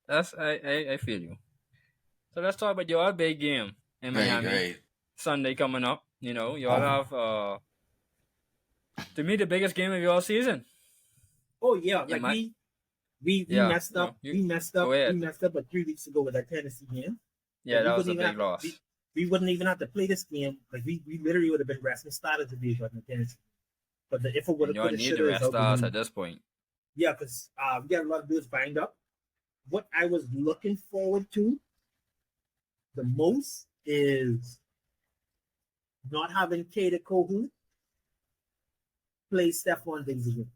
I feel you. So let's talk about your big game in Great, Miami great. Sunday coming up. You all have to me the biggest game of your season. Oh yeah, You like might, we yeah. messed No, up. you We messed go up. We ahead. messed up. But 3 weeks ago with that Tennessee game, Yeah, like that was a big loss. we wouldn't even have to play this game. Like we literally would have been resting started today, but the Tennessee. But the if it would And have, you could all have, need should the have is rest out the stars at window. this point. Yeah, because we got a lot of bills banged up. What I was looking forward to the most is not having Kader Kohu play Stephon Diggs again.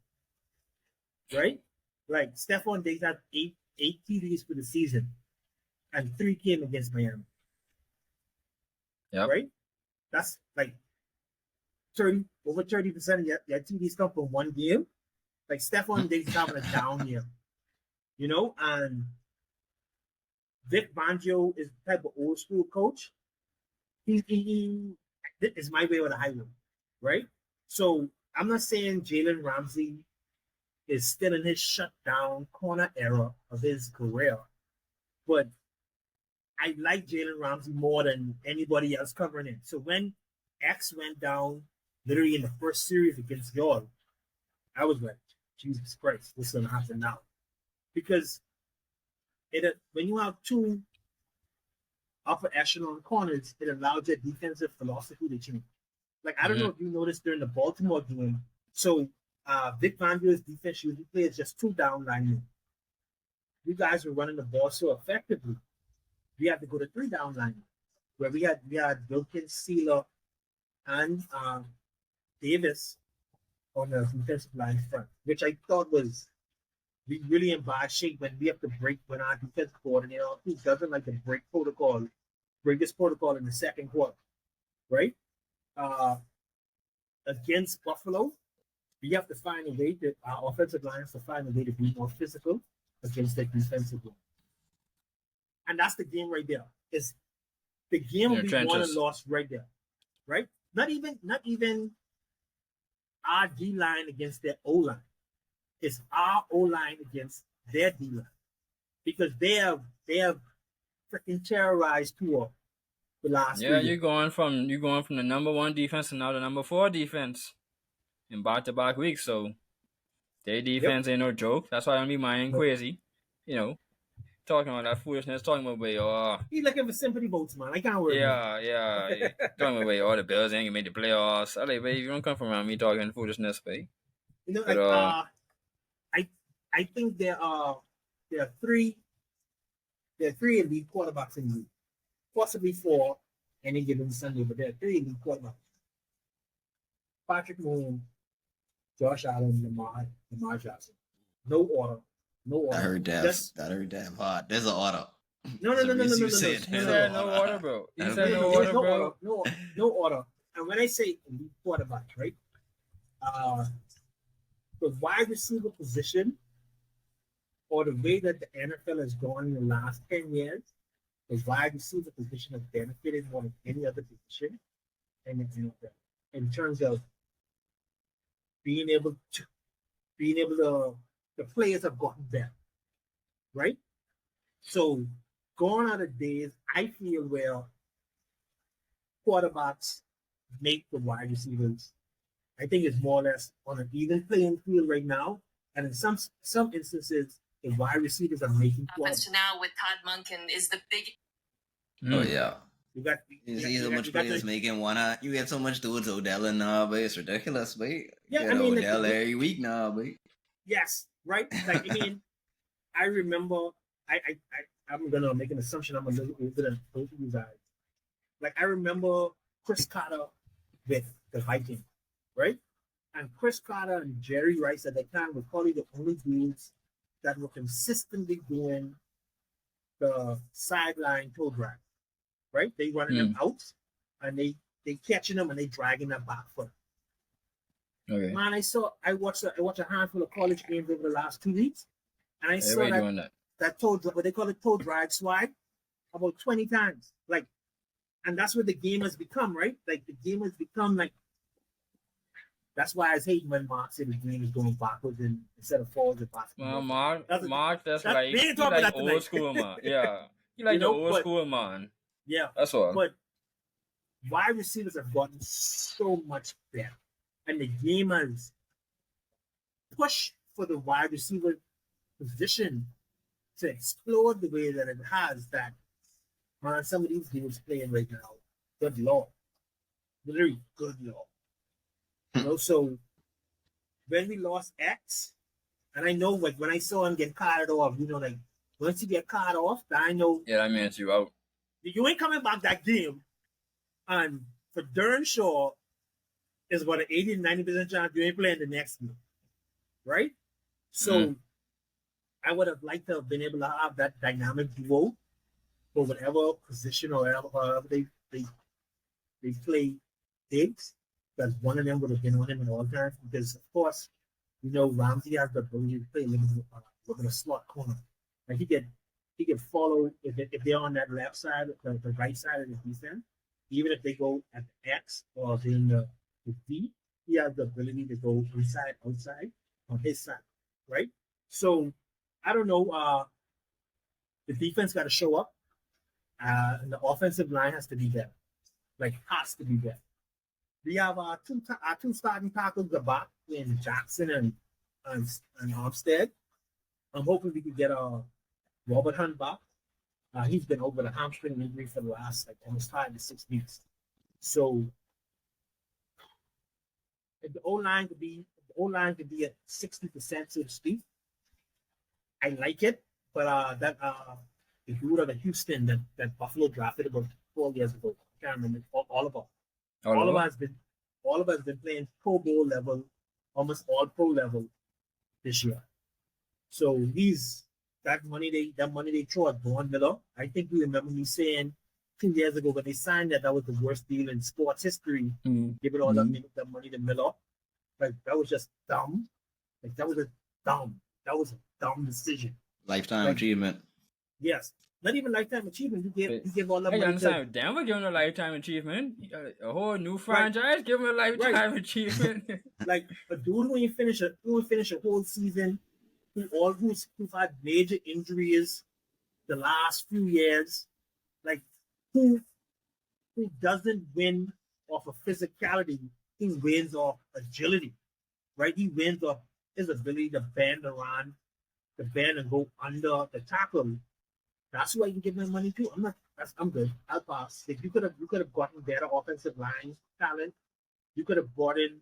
Right? Like Stephon Diggs had eight TDs for the season, and 3 came against Miami. Yep. Right? That's like 30% of your TDs come from one game. Like Stephon Diggs is having a down year, and Vic Fangio is the type of old school coach. He is my way or the highway, right? So I'm not saying Jalen Ramsey is still in his shutdown corner era of his career, but I like Jalen Ramsey more than anybody else covering it. So when X went down, literally in the first series against y'all, I was like, Jesus Christ, what's gonna happen now? Because when you have two upper echelon corners, it allows your defensive philosophy to change. Like I don't know if you noticed during the Baltimore game. So Vic Fangio's defense usually plays just 2 down linemen. You guys were running the ball so effectively. We had to go to 3 down linemen, where we had Wilkins, Sealer, and Davis on the defensive line front, which I thought was we really in bad shape when we have to break when our defense coordinator who doesn't like to break this protocol in the second quarter, right? Uh, Against Buffalo, we have to find a way that our offensive line has to find a way to be more physical against the defensive line. And that's the game right there. Is the game we won and lost right there. Right? Not even our D line against their O line. It's our O line against their D line. Because they have freaking terrorized Tua the last 3 years. You're going from the number 1 defense to now the number 4 defense in back-to-back weeks. So their defense ain't no joke. That's why I'm be mind crazy. Talking about that foolishness, talking about where he's looking for sympathy votes, man. I can't worry. Yeah. Talking about where all the Bills ain't gonna make the playoffs. I like, babe, you don't come from around me talking foolishness, babe. But, I think there are 3 elite quarterbacks in the league. Possibly 4 any given Sunday, but there are 3 elite quarterbacks. Patrick Mahomes, Josh Allen, Lamar Jackson. No order. I heard that. I heard that hard. There's an order. No. He said no order, bro. He said no order, bro. No order. And when I say elite quarterback, right? The wide receiver position, or the way that the NFL has gone in the last 10 years, the wide receiver position has benefited more than any other position in the NFL in terms of being able to the players have gotten better, right? So gone are the days I feel where quarterbacks make the wide receivers. I think it's more or less on an even playing field right now, and in some instances, the wide receivers are making quarterbacks. To now with Todd Monken is the big. Oh yeah. You see so much players making one. You get so much dudes Odell and but it's ridiculous, but yeah, I mean Odell every week now, but yes, right. Like I mean, I remember I'm gonna make an assumption. I'm gonna look at both of you guys. Like I remember Chris Carter with the Vikings, right? And Chris Carter and Jerry Rice at that time were probably the only dudes that were consistently doing the sideline toe drag. Right? They running them out and they catching them and they dragging them back foot. Okay. Man, I watched a handful of college games over the last 2 weeks, and I saw that toe, what they call it, toe drag swag, about 20 times. Like, and that's what the game has become, right? Like the game has become like That's why I was hating when Mark said the game is going backwards instead of forwards in Well, basketball. Mark, Mark, that's We like ain't he talking like about that old tonight. school man. Yeah, he like the old But school man. yeah, That's all. but wide receivers have gotten so much better, and the game has pushed for the wide receiver position to explode the way that it has. That man, some of these dudes playing right now, good lord, literally good lord. So when we lost X, and I know like when I saw him get carted off, like once you get carted off, I know Yeah, that means you out. you ain't coming back that game. And for darn sure, it's about an 80 to 90% chance you ain't playing the next game. Right? So I would have liked to have been able to have that dynamic duo for whatever position or whatever they play Diggs, because one of them would have been on him at all times. Because of course, Ramsey has the ability to play with a slot corner. Like he can follow if they're on that left side, the right side of the defense, even if they go at the X or in the D, he has the ability to go inside, outside on his side, right? So I don't know. The defense got to show up. And the offensive line has to be better. Like has to be better. We have our two starting tackles are back in Jackson and Armstead. I'm hoping we can get Robert Hunt back. He's been over the hamstring injury for the last almost 5 to 6 weeks. So if the O line could be at 60%, so to speak, I like it. But the dude out of Houston that Buffalo drafted about 12 years ago, I can't remember. Oliver. Oliver has been playing Pro Bowl level, almost all pro level this year. So he's that money they throw at Vaughn Miller. I think you remember me saying 2 years ago when they signed that was the worst deal in sports history. Giving all that money to Miller. Like that was just dumb. Like that was a dumb decision. Lifetime achievement. Yes. Not even lifetime achievement. You give all that Hey, money understand? Denver giving a lifetime achievement. A whole new franchise giving a lifetime achievement. Like a dude who ain't finish a whole season, who's had major injuries the last few years, like who doesn't win off of physicality, he wins off agility, right? He wins off his ability to bend around, to bend and go under the tackle. That's who I can give my money to. I'm good. I'll pass. Like you could have gotten better offensive line talent. You could have brought in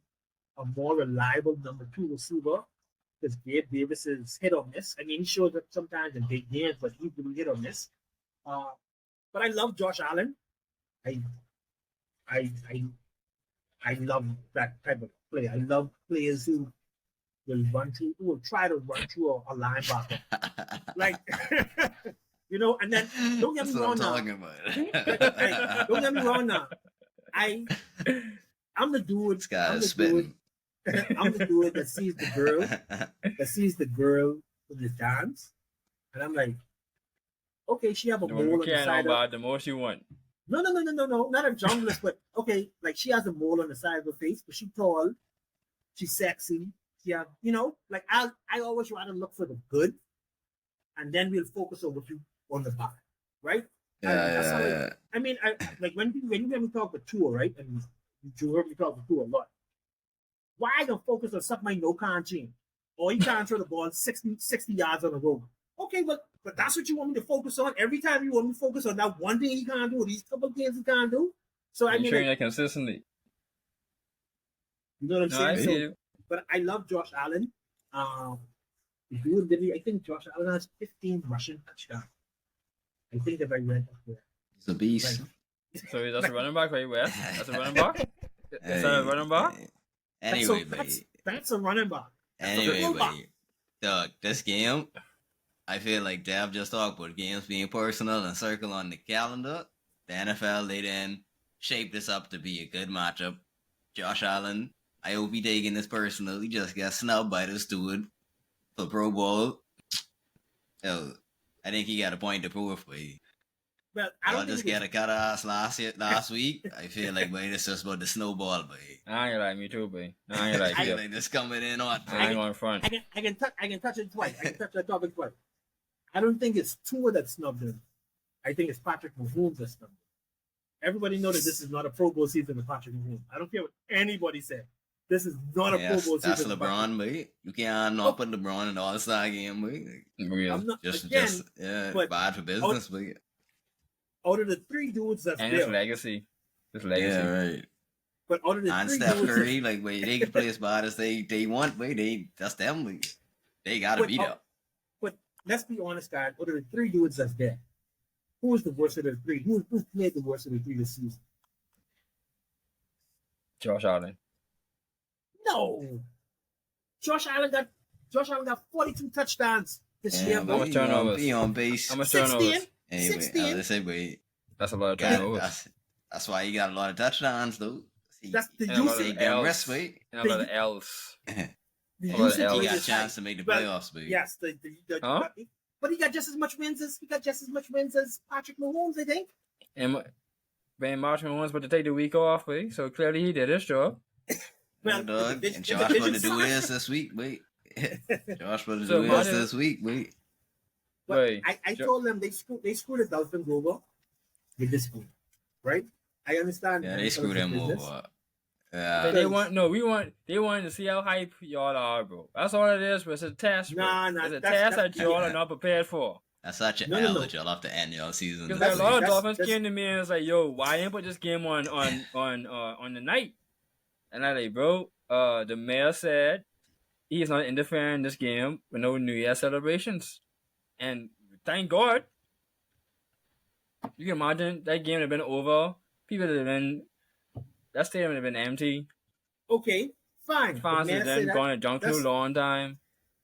a more reliable number 2 receiver, because Gabe Davis is hit or miss. I mean, he shows up sometimes in big games, but he's really hit or miss. But I love Josh Allen. I love that type of play. I love players who will try to run through a linebacker. Like and then don't get me wrong now. Don't get me wrong now. I'm the dude. I'm the dude that sees the girl in the dance, and I'm like, okay, she have a mole on the side of the most you want. No, not a junglist, but okay, like she has a mole on the side of her face, but she's tall, she's sexy. She have, like I always try to look for the good, and then we'll focus on what you on the bad, right? Yeah. I mean, like when you hear me talk with Tua, right? And you heard me talk with Tua a lot. Why I don't focus on something I know can't change? Or he can't throw the ball 60 yards on the road. Okay, but that's what you want me to focus on? Every time you want me to focus on that one thing he can't do, these couple of games he can't do? So I mean, that consistently. You know what I'm saying? So, but I love Josh Allen. I think Josh Allen has 15 rushing touchdowns. I think if I read that there. He's a beast. Right. So that's a running back, right? West? That's a running back? Is that a running back? Anyway, that's a running back. Anyway, Doug, this game, I feel like Dev just talked about games being personal and circle on the calendar. The NFL, they then shaped this up to be a good matchup. Josh Allen, I hope he taking this personal. He just got snubbed by this dude for Pro Bowl. I think he got a point to prove for you. Well, I Y'all don't think just it got was, a cut ass last week. I feel like, man, it's just about the snowball, but I ain't like me too, boy. I ain't I like feel you. like this coming in on. I ain't going front. I can touch it twice. I can touch that topic twice. I don't think it's Tua that snubbed him. I think it's Patrick Mahomes that snubbed him. Everybody knows that this is not a Pro Bowl season for Patrick Mahomes. I don't care what anybody said. This is not a Pro Bowl season. That's for LeBron, mate. You can't not put LeBron in the All-Star game, mate. Real. I'm not Just but bad for business, mate. out of the three dudes that's And his there, legacy. His legacy. Yeah, right. but out of the And three Steph dudes, Curry, like, wait, they can play as bad as they want, wait, that's them, mate. They gotta But, beat up. but let's be honest, guys. Out of the three dudes that's there, who is the worst of the three? Who's played the worst of the three this season? Josh Allen. No. Josh Allen got 42 touchdowns this year, how bro. much turnovers? Be on base. How much 16. turnovers? Anyway, 16. as I said, wait. That's a lot of Yeah, turnovers. that's why he got a lot of touchdowns, though. That's the And a lot of usage. Take them L's. rest, mate. And a lot of L's. The a lot of usage L's. He rate got a is chance high. to make the But, playoffs, mate. Yes, Huh? but he got just as much wins as Patrick Mahomes, I think. And Ben Marshall was about to take the week off, boy. So clearly he did his job. Well, Dog. the And division- Josh the wanted to do division his this week, wait. Josh wanted to So do his Martin- this week, wait. But Wait, I told them they screwed the Dolphins over with this move, right? I understand. Yeah, they screwed him business. over. They Yeah. wanted to see how hype y'all are, bro. That's all it is, bro. It's a test, bro. Nah, It's a that's- test that y'all yeah. are not prepared for. That's such an No. L that y'all have to end your season. Because this a lot of week. Dolphins that's- came to me and was like, "Yo, why didn't put this game on the night?" And I like, bro, the mayor said he's not interfering in this game with no New Year celebrations, and thank God. You can imagine that game would have been over. People would have been. That stadium would have been empty. Okay, fine. Fans The would man have said been that. going to junk too That's- long time.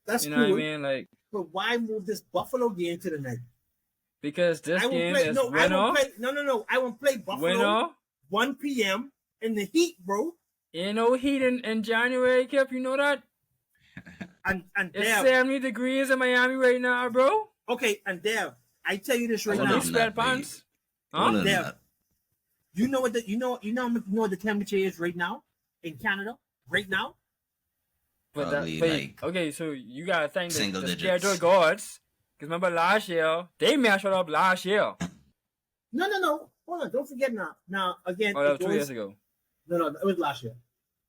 That's You know cool. what I mean? Like, But why move this Buffalo game to the night? because this I won't game play. is No, I winner, won't play. No. I won't play Buffalo. winner. 1 p.m. in the heat, bro. Ain't no heat in January, Kip. You know that? And It's Dev. 70 degrees in Miami right now, bro. Okay, and Dev, I tell you this right Hold now. on. These that, sweatpants. Other Huh? than There. that, You know what the temperature is right now in Canada right now. But Probably but, like okay, so you gotta thank single the digits. schedule gods. Because remember last year, they mashed it up last year. No. Hold on, don't forget now. Now again, Oh, that was it 2 goes- years ago. No, it was last year.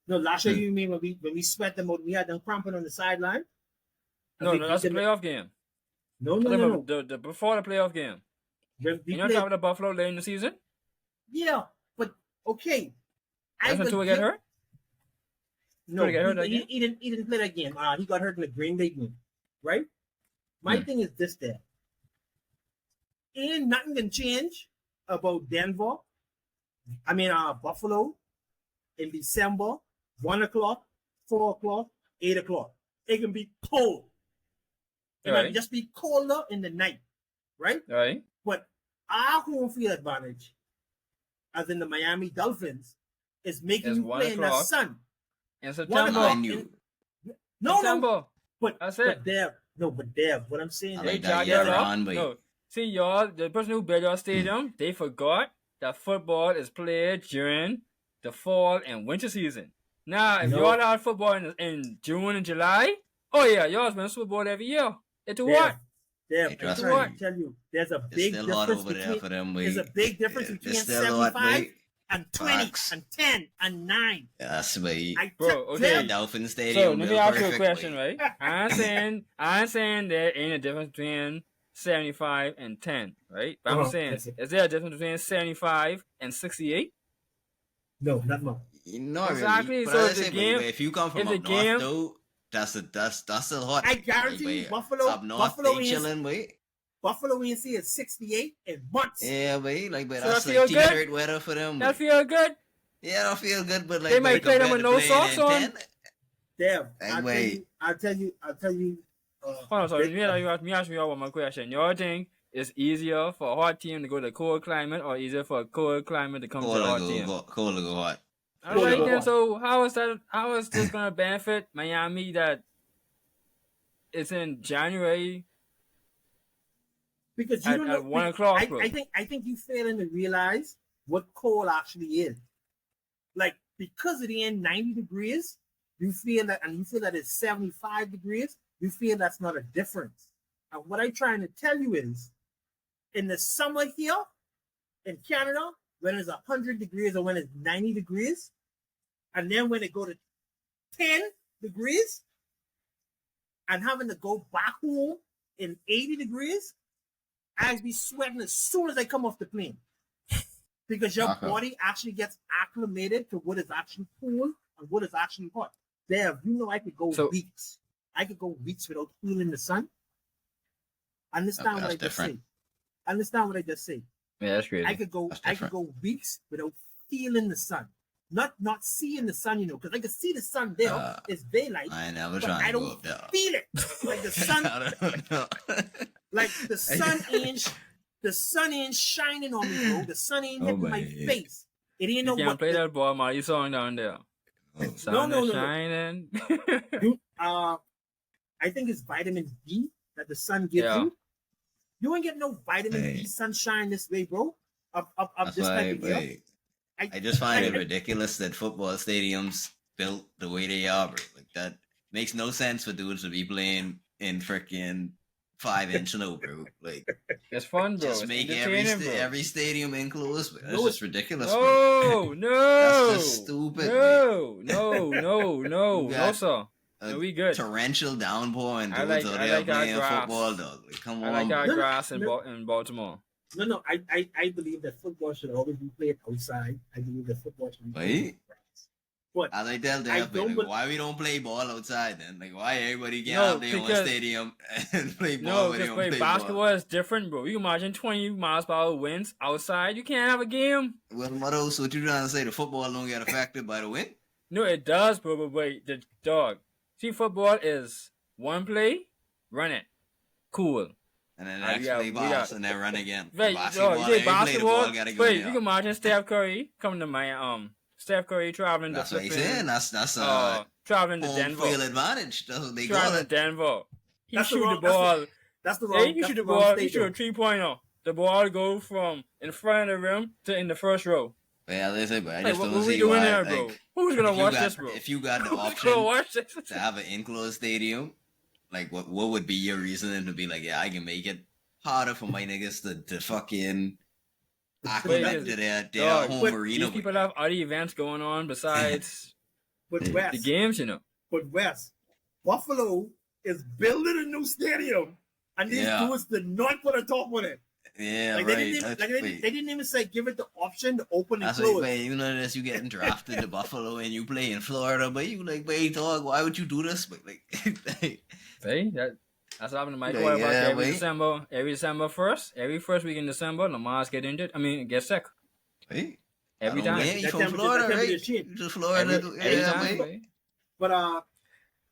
No, last year Hmm. you mean when we sweat them out, we had them cramping on the sideline. No, We that's a beat them- playoff game. No. The before the playoff game. When we You know played- talking about Buffalo late in the season? Yeah, but okay. That's when would Tua get give- hurt? No, Tua get hurt that he game? didn't play that game. He got hurt in the Green Bay game, right? My Hmm. thing is this: there ain't nothing can change about Denver. I mean, Buffalo in December, 1 o'clock, 4 o'clock, 8 o'clock. It can be cold. It Right. might just be colder in the night, right? Right? But our home field advantage, as in the Miami Dolphins, is making It's you 1 play in the o'clock. sun. In 1 September. o'clock. mind you, No, September. but That's but it. Dev, what I'm saying I is They like that jacked year that up. on, but No. See, y'all, the person who built your stadium, they forgot that football is played during the fall and winter season. Now, if No. y'all had football in June and July, oh yeah, y'all's been Super Bowl every year. It's Dev, what? Dev, Hey, I trust tell me. tell you, there's a it's big still hot difference over there between for them, there's wait. a big difference between It's still hot, 75 wait. and 20 Facts. and 10 and 9. That's wait. I Bro, tell- okay. Dev, Dolphin So Stadium. let me built ask you a perfect, question, wait. right? I ain't saying there ain't a difference between 75 and 10, right? But I'm Uh-huh, saying, that's it. is there a difference between 75 and 68? No, not much. Not Exactly, really. But so as I if the said, game- if you come from if up the north, game- though, that's still hot. I guarantee you, wait, Buffalo- up north, Buffalo they is- chilling, wait. Buffalo ENC is 68 in months. Yeah, wait, like, but So that's that feel like good? t-shirt weather for them. That wait. feel good? Yeah, don't feel good, but like They might but play them with compared no to playing socks in on. 10, Dev, Hey, wait. I'll tell you. Hold on, sorry. Let me ask you all one more question. Y'all think it's easier for a hot team to go to cold climate or easier for a cold climate to come to a hot team? Cold to go hot. All Cold to right, go then. hot. So how is this gonna benefit Miami that it's in January because you don't know. At 1 o'clock, bro. I think you failing to realize what cold actually is. Like, because it ain't 90 degrees, you feel that, and you feel that it's 75 degrees, you feel that's not a difference. And what I'm trying to tell you is, in the summer here in Canada, when it's 100 degrees or when it's 90 degrees, and then when it go to 10 degrees, and having to go back home in 80 degrees, I be sweating as soon as I come off the plane. Because your body actually gets acclimated to what is actually cool and what is actually hot. There, you know, I could go weeks. I could go weeks without feeling the sun. Understand what I just say? Understand what I just say? Yeah, that's crazy. I could go weeks without feeling the sun. Not seeing the sun, you know, because I can see the sun there. It's daylight. I never but trying I to don't go up there. feel it. Like the sun. I don't know. Like the sun ain't shining on me, bro. The sun ain't hitting my face. It ain't you no can't what play the, that ball, man. You song down there. Sun is shining. You, I think it's vitamin D that the sun gives you. You ain't get no vitamin D sunshine this way, bro. Up this type of year. I just find it ridiculous that football stadiums built the way they are, bro. Like, that makes no sense for dudes to be playing in freaking 5-inch snow, bro. Like, it's fun, bro. Just it's make every stadium enclosed. But that's just ridiculous, bro. No, that's just stupid. No, sir. No, we good. Torrential downpour and dudes out there like playing football, dog. Like, come on, I like our bro. grass in Baltimore. No, I believe that football should always be played outside. I believe that football should be played outside. But as I tell them, like, why we don't play ball outside then? Like, why everybody get out there in one stadium and play ball? No, because basketball is different, bro. You can imagine 20 miles per hour winds outside. You can't have a game. Well, what else? What you trying to say? The football don't get affected by the wind? No, it does, bro. But wait, the dog. See, football is one play, run it, cool. And then next play boss and then run again. Wait, basketball. Wait, you can imagine Steph Curry coming to my Steph Curry traveling that's to what he's saying. That's traveling to home Denver. field advantage. That's what they call Traveling it. to Denver. He that's shoot the ball. That's the wrong. He shoot the ball. He shoot a 3-pointer. The ball go from in front of the rim to in the first row. Yeah, they say, but I just what don't we see doing why. there, bro? Who's gonna watch this, bro? If you got the option to have an enclosed stadium, like what would be your reasoning to be like, yeah, I can make it harder for my niggas to fucking acclimate to their home arena. These people have other events going on besides the games, you know. But West, Buffalo is building a new stadium, and these dudes did not put a top on it. Yeah, like right. They didn't even say give it the option to open and that's close. Like, you know this, you getting drafted to Buffalo and you play in Florida, but you like, wait, dog, why would you do this? But like, that's happened to my quarterback every December 1st. Every first week in December, Lamar's get injured. I mean, get sick. Hey, every time. You from Florida, right? You just Florida. Every time. But so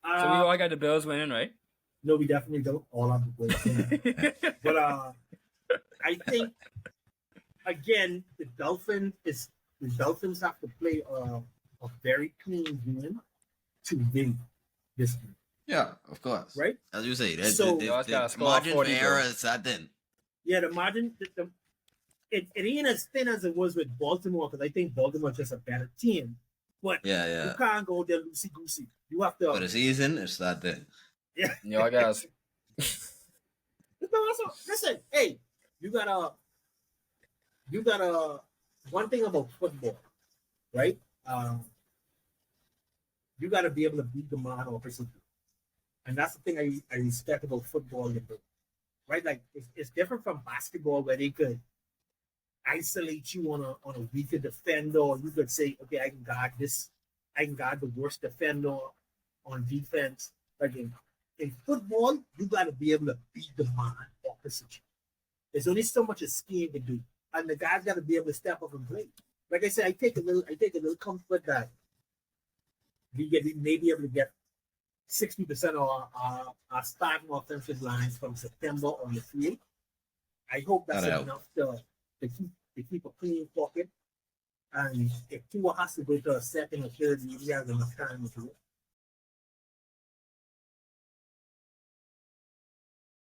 we all got the Bills winning, right? No, we definitely don't. All of the Bills. But I think again the Dolphins have to play a very clean game to win this game. Yeah, of course. Right? As you say, the margin for error is that then. Yeah, the margin. It ain't as thin as it was with Baltimore because I think Baltimore's just a better team. But you can't go there loosey goosey. You have to. For the season, it's that then. Yeah. I guess. Listen, hey, you gotta one thing about football, right? You gotta be able to beat the man offensively. And that's the thing I respect about football, right? Like it's different from basketball where they could isolate you on a weaker defender, or you could say, okay, I can guard the worst defender on defense. Like in football, you gotta be able to beat the man opposite you. There's only so much a scheme can do, and the guys gotta be able to step up and play. Like I said, I take a little comfort that we may be able to get 60% of our starting offensive lines from September on the field. I hope that's enough to keep a clean pocket. And if Tua has to go to a second or third, he has enough time to do it.